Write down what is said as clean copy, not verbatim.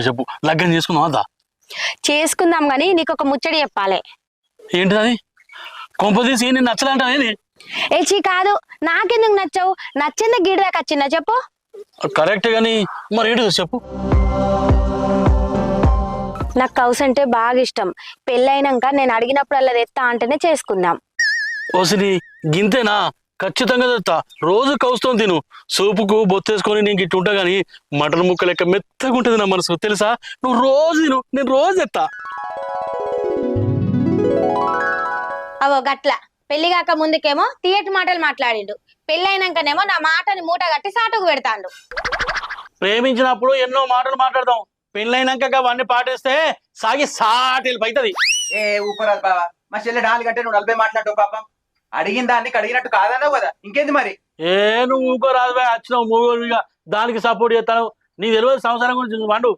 చెప్పు లగ్గం చేసుకుందాం అంతా చేసుకుందాం గాని నీకు ఒక ముచ్చడి చెప్పాలి. ఏంటి అది కొంపదీసి నేను నచ్చదంటావేది ఏచి కాదు, నాకెందుకు నచ్చవు? నచ్చింది గీడి దాకా వచ్చిందా చెప్పు. కరెక్ట్ గాని మరి ఏంటి చెప్పు. నాకు కౌస్ అంటే బాగా ఇష్టం. పెళ్ళైనాక నేను అడిగినప్పుడల్లా తెస్తా అంటేనే చేసుకుందాం. ఓసిని గింతేనా? ఖచ్చితంగా తెస్తా. రోజు కౌస్తాం తిను. సూపుకు బొత్తేసుకొని నేను గిట్టు ఉంటా గానీ మటన్ ముక్క లెక్క మెత్తగా ఉంటుంది నా మనసు తెలుసా. నువ్వు రోజు తిను, నేను రోజు తెస్తా. అవో గట్ల పెళ్లి కాక ముందుకేమో తీయటి మాటలు మాట్లాడిండు, పెళ్ళైనాకనేమో నా మాటని మూట కట్టి సాటుకు పెడతాండు. ప్రేమించినప్పుడు ఎన్నో మాటలు మాట్లాడతాం, పెళ్ళైనాక అవన్నీ పాటిస్తే సాగి సాటిల్ పైతది. ఏ ఊపరాదు బావా, మా చెల్లె డాలు కంటే నువ్వు 40 మాట్లాడతావు పాపం. అడిగిన దాన్ని అడిగినట్టు కాదన్నావు కదా, ఇంకేంది మరి? ఏ నువ్వు ఊకో రాదు వచ్చినావు మూగోలుగా దానికి సపోర్ట్ చేస్తాను. నీ తెలియదు సంసారం గురించి నువ్వు వండు.